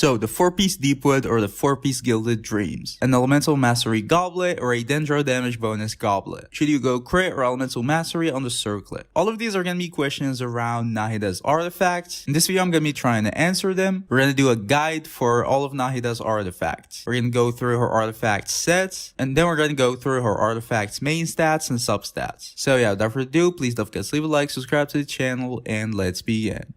So the 4-piece deepwood or the 4-piece gilded dreams, an elemental mastery goblet or a dendro damage bonus goblet. Should you go crit or elemental mastery on the circlet? All of these are going to be questions around Nahida's artifacts. In this video, I'm going to be trying to answer them. We're going to do a guide for all of Nahida's artifacts. We're going to go through her artifact sets, and then we're going to go through her artifacts main stats and substats. So yeah, without further ado, please don't forget to leave a like, subscribe to the channel, and let's begin.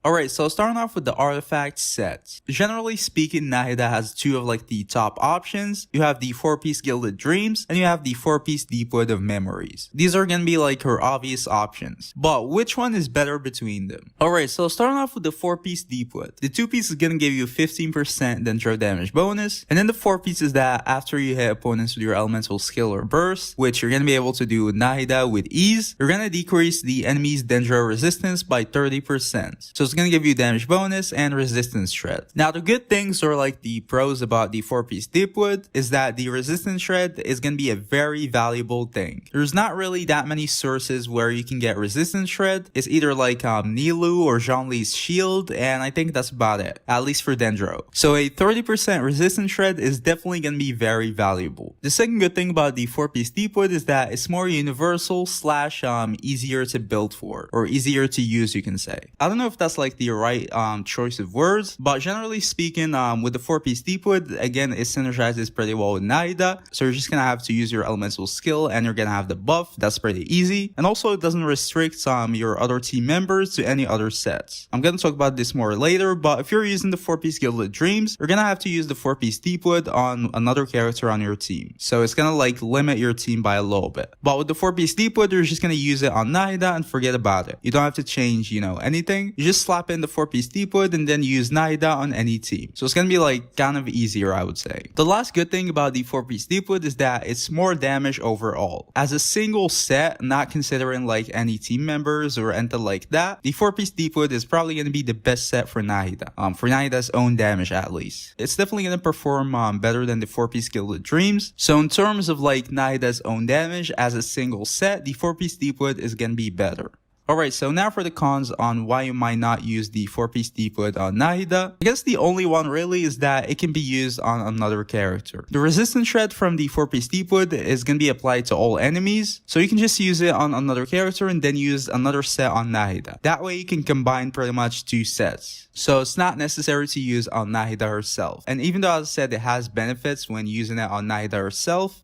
Alright, so starting off with the artifact set. Generally speaking, Nahida has two of like the top options. You have the 4-piece gilded dreams and you have the 4-piece deepwood of memories. These are gonna be like her obvious options. But which one is better between them? Alright, so starting off with the 4-piece deepwood. The 2-piece is gonna give you 15% dendro damage bonus. And then the 4-piece is that after you hit opponents with your elemental skill or burst, which you're gonna be able to do with Nahida with ease, you're gonna decrease the enemy's dendro resistance by 30%. So it's gonna give you damage bonus and resistance shred. Now the good things or like the pros about the 4-piece deepwood is that the resistance shred is gonna be a very valuable thing. There's not really that many sources where you can get resistance shred. It's either like Nilou or Zhongli's shield, and I think that's about it, at least for dendro. So a 30% resistance shred is definitely gonna be very valuable. The second good thing about the 4-piece deepwood is that it's more universal slash easier to build for, or easier to use, you can say. I don't know if that's like the right choice of words, but generally speaking, with the 4-piece deepwood, again, it synergizes pretty well with Nahida. So you're just gonna have to use your elemental skill and you're gonna have the buff. That's pretty easy. And also it doesn't restrict your other team members to any other sets. I'm gonna talk about this more later, but if you're using the 4-piece gilded dreams, you're gonna have to use the 4-piece deepwood on another character on your team. So it's gonna like limit your team by a little bit. But with the 4-piece deepwood, you're just gonna use it on Nahida and forget about it. You don't have to change, anything. You just slap in the 4-piece deepwood and then use Nahida on any team. So it's gonna be like kind of easier, I would say. The last good thing about the 4-piece deepwood is that it's more damage overall. As a single set, not considering like any team members or anything like that, the 4-piece deepwood is probably gonna be the best set for Nahida. For Nahida's own damage at least. It's definitely gonna perform better than the 4-piece gilded dreams. So in terms of like Nahida's own damage as a single set, the 4-piece deepwood is gonna be better. Alright, so now for the cons on why you might not use the 4-piece deepwood on Nahida. I guess the only one really is that it can be used on another character. The resistance shred from the 4-piece deepwood is going to be applied to all enemies, so you can just use it on another character and then use another set on Nahida. That way you can combine pretty much two sets. So it's not necessary to use on Nahida herself. And even though as I said it has benefits when using it on Nahida herself,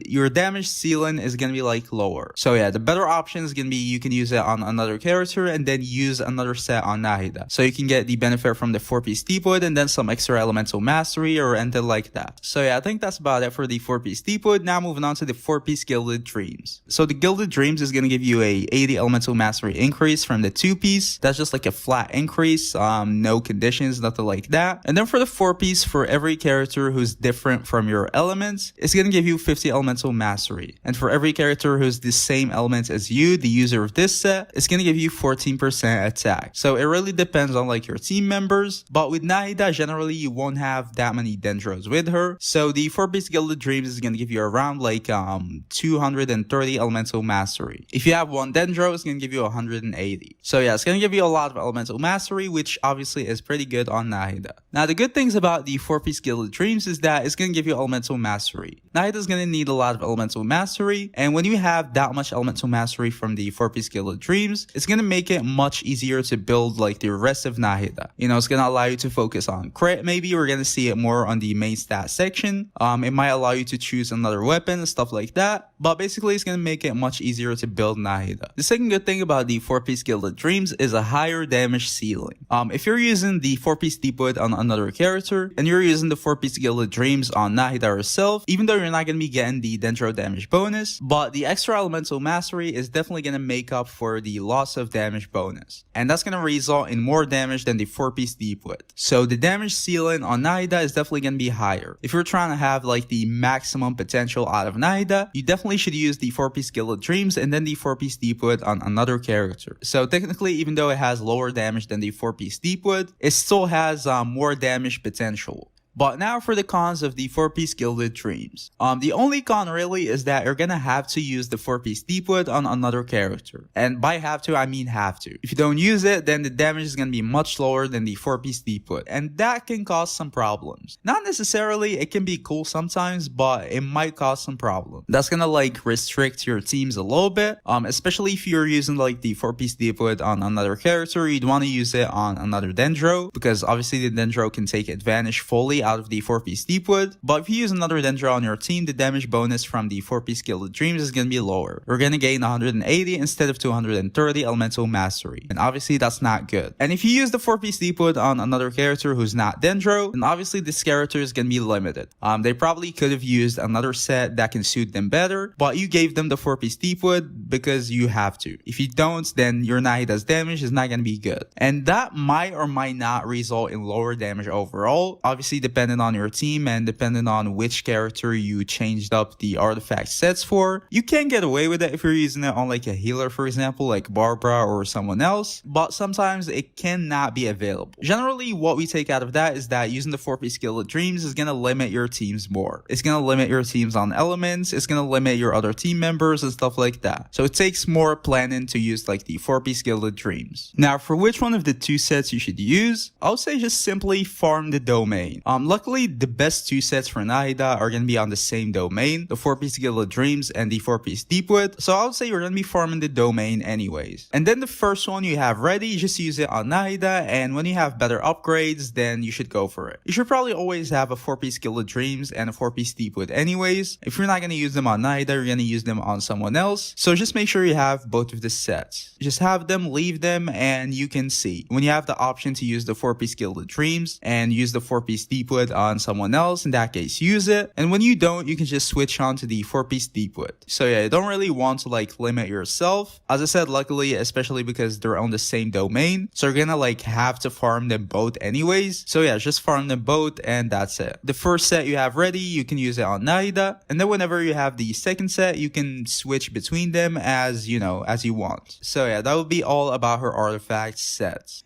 your damage ceiling is going to be like lower. So yeah, the better option is going to be you can use it on another character and then use another set on Nahida. So you can get the benefit from the 4-piece deepwood and then some extra elemental mastery or anything like that. So yeah, I think that's about it for the 4-piece deepwood. Now moving on to the 4-piece gilded dreams. So the gilded dreams is going to give you a 80 elemental mastery increase from the 2-piece. That's just like a flat increase, no conditions, nothing like that. And then for the 4-piece, for every character who's different from your elements, it's going to give you 50 elemental mastery. And for every character who's the same element as you, the user of this set, it's going to give you 14% attack. So it really depends on like your team members, but with Nahida, generally you won't have that many dendros with her. So the 4-piece gilded dreams is going to give you around like 230 elemental mastery. If you have one dendro, it's going to give you 180. So yeah, it's going to give you a lot of elemental mastery, which obviously is pretty good on Nahida. Now the good things about the 4-piece gilded dreams is that it's going to give you elemental mastery. Nahida is going to need a lot of elemental mastery, and when you have that much elemental mastery from the 4-piece gilded dreams, it's going to make it much easier to build like the rest of Nahida. It's going to allow you to focus on crit. Maybe we're going to see it more on the main stat section. It might allow you to choose another weapon and stuff like that, but basically it's going to make it much easier to build Nahida. The second good thing about the 4-piece gilded dreams is a higher damage ceiling. If you're using the 4-piece deepwood on another character and you're using the 4-piece gilded dreams on Nahida herself, even though you're not going to be getting the dendro damage bonus, but the extra elemental mastery is definitely going to make up for the loss of damage bonus, and that's going to result in more damage than the 4-piece deepwood. So the damage ceiling on Nahida is definitely going to be higher. If you're trying to have like the maximum potential out of Nahida, you definitely should use the 4-piece gilded dreams and then the 4-piece deepwood on another character. So technically, even though it has lower damage than the 4-piece deepwood, it still has more damage potential. But now for the cons of the 4-piece Gilded Dreams. The only con really is that you're gonna have to use the 4-piece Deepwood on another character. And by have to, I mean have to. If you don't use it, then the damage is gonna be much lower than the 4-piece Deepwood. And that can cause some problems. Not necessarily, it can be cool sometimes, but it might cause some problems. That's gonna like restrict your teams a little bit, especially if you're using like the 4-piece Deepwood on another character. You'd want to use it on another dendro, because obviously the dendro can take advantage fully out of the 4-piece Deepwood. But if you use another dendro on your team, the damage bonus from the 4-piece Gilded Dreams is gonna be lower. You're gonna gain 180 instead of 230 elemental mastery, and obviously that's not good. And if you use the 4-piece Deepwood on another character who's not dendro, then obviously this character is gonna be limited. They probably could have used another set that can suit them better, but you gave them the 4-piece Deepwood because you have to. If you don't, then your Nahida's damage is not gonna be good, and that might or might not result in lower damage overall, obviously depending on your team and depending on which character you changed up the artifact sets for. You can get away with it if you're using it on like a healer, for example, like Barbara or someone else, but sometimes it cannot be available. Generally, what we take out of that is that using the 4-piece Gilded Dreams is gonna limit your teams more. It's gonna limit your teams on elements, it's gonna limit your other team members and stuff like that. So it takes more planning to use like the 4-piece Gilded Dreams. Now for which one of the two sets you should use, I would say just simply farm the domain. Luckily the best two sets for Nahida are gonna be on the same domain, the 4-piece Gilded Dreams and the 4-piece Deepwood, so I would say you're gonna be farming the domain anyways. And then the first one you have ready, just use it on Nahida, and when you have better upgrades, then you should go for it. You should probably always have a 4-piece Gilded Dreams and a 4-piece Deepwood anyways. If you're not gonna use them on Nahida, you're gonna use them on someone else, so just make sure you have both of the sets. Just have them, leave them, and you can see. When you have the option to use the 4-piece Gilded Dreams and use the 4-piece Deepwood on someone else, in that case use it, and when you don't, you can just switch on to the 4-piece Deepwood. So yeah, you don't really want to like limit yourself. As I said, luckily, especially because they're on the same domain, so you're gonna like have to farm them both anyways. So yeah, just farm them both and that's it. The first set you have ready, you can use it on Nahida, and then whenever you have the second set, you can switch between them as you know, as you want. So yeah, that would be all about her artifact sets.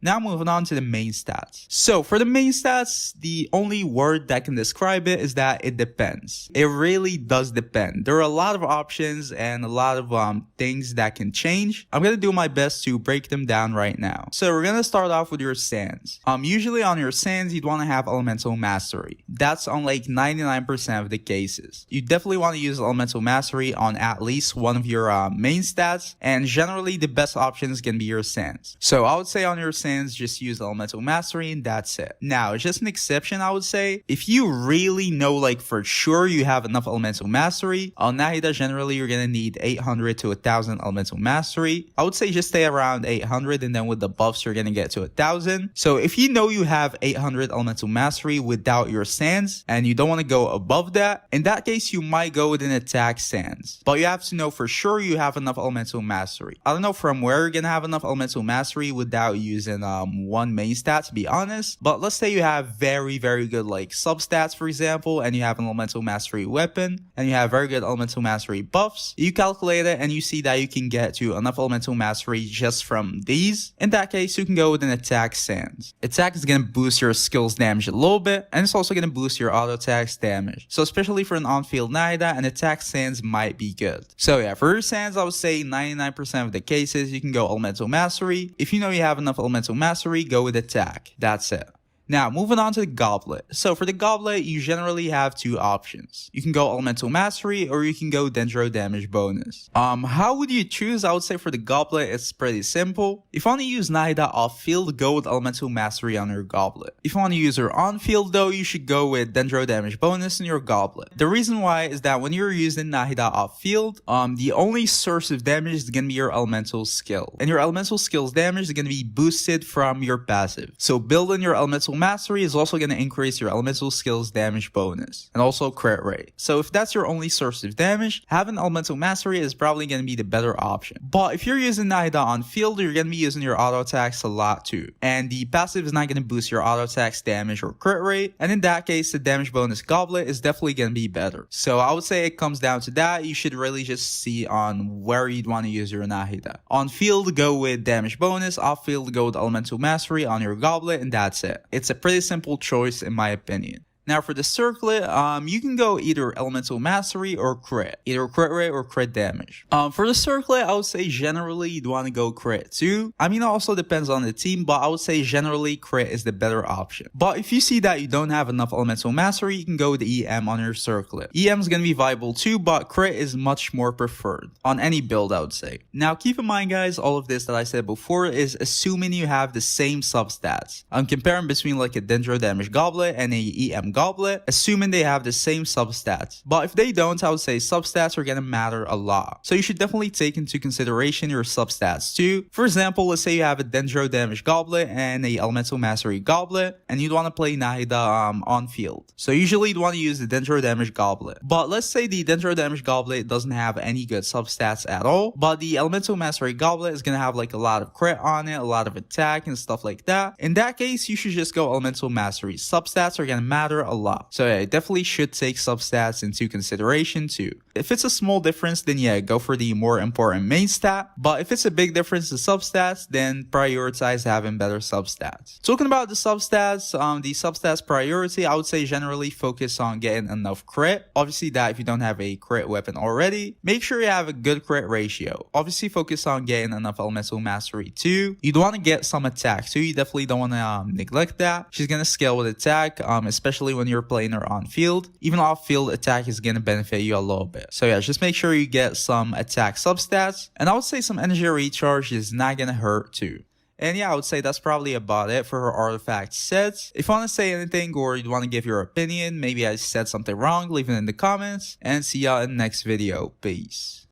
Now moving on to the main stats. So for the main stats, the only word that can describe it is that it depends. It really does depend. There are a lot of options and a lot of things that can change. I'm gonna do my best to break them down right now. So we're gonna start off with your sands. Usually on your sands, you'd want to have elemental mastery. That's on like 99% of the cases. You definitely want to use elemental mastery on at least one of your main stats, and generally the best option is gonna be your sands. So I would say on your sands, just use elemental mastery and that's it. Now, just an exception, I would say, if you really know like for sure you have enough elemental mastery, on Nahida generally you're gonna need 800 to 1000 elemental mastery. I would say just stay around 800, and then with the buffs you're gonna get to 1000. So if you know you have 800 elemental mastery without your sands and you don't want to go above that, in that case you might go with an attack sands, but you have to know for sure you have enough elemental mastery. I don't know from where you're gonna have enough elemental mastery without using one main stat, to be honest, but let's say you have very good like substats, for example, and you have an elemental mastery weapon and you have very good elemental mastery buffs. You calculate it and you see that you can get to enough elemental mastery just from these. In that case, you can go with an attack sands. Attack is gonna boost your skills damage a little bit, and it's also gonna boost your auto attacks damage. So especially for an on-field Nahida, an attack sands might be good. So yeah, for your sands, I would say 99% of the cases you can go elemental mastery. If you know you have enough elemental mastery, go with attack. That's it. Now, moving on to the goblet. So for the goblet, you generally have two options. You can go elemental mastery or you can go dendro damage bonus. How would you choose? I would say for the goblet, it's pretty simple. If you want to use Nahida off field, go with elemental mastery on your goblet. If you want to use her on field though, you should go with dendro damage bonus in your goblet. The reason why is that when you're using Nahida off field, the only source of damage is going to be your elemental skill. And your elemental skill's damage is going to be boosted from your passive. So building your elemental mastery is also going to increase your elemental skills damage bonus and also crit rate. So if that's your only source of damage, having elemental mastery is probably going to be the better option. But if you're using Nahida on field, you're going to be using your auto attacks a lot too, and the passive is not going to boost your auto attacks damage or crit rate, and in that case the damage bonus goblet is definitely going to be better. So I would say it comes down to that. You should really just see on where you'd want to use your Nahida. On field, go with damage bonus. Off field, go with elemental mastery on your goblet, and that's it. It's it's a pretty simple choice in my opinion. Now for the circlet, you can go either elemental mastery or crit, either crit rate or crit damage. For the circlet, I would say generally you'd want to go crit too. I mean, it also depends on the team, but I would say generally crit is the better option. But if you see that you don't have enough elemental mastery, you can go with EM on your circlet. EM is going to be viable too, but crit is much more preferred on any build, I would say. Now keep in mind guys, all of this that I said before is assuming you have the same substats. I'm comparing between like a dendro damage goblet and a EM goblet, assuming they have the same substats. But if they don't, I would say substats are gonna matter a lot. So you should definitely take into consideration your substats too. For example, let's say you have a dendro damage goblet and a elemental mastery goblet, and you'd want to play Nahida on field. So usually you'd want to use the dendro damage goblet. But let's say the dendro damage goblet doesn't have any good substats at all, but the elemental mastery goblet is gonna have like a lot of crit on it, a lot of attack and stuff like that. In that case, you should just go elemental mastery. Substats are gonna matter a lot. So yeah, you definitely should take substats into consideration too. If it's a small difference, then yeah, go for the more important main stat. But if it's a big difference in substats, then prioritize having better substats. Talking about the substats priority, I would say generally focus on getting enough crit. Obviously that if you don't have a crit weapon already, make sure you have a good crit ratio. Obviously focus on getting enough elemental mastery too. You'd want to get some attack too. You definitely don't want to neglect that. She's going to scale with attack, especially when you're playing her on field. Even off field, attack is going to benefit you a little bit. So yeah, just make sure you get some attack substats. And I would say some energy recharge is not going to hurt too. And yeah, I would say that's probably about it for her artifact sets. If you want to say anything or you want to give your opinion, maybe I said something wrong, leave it in the comments. And see y'all in the next video. Peace.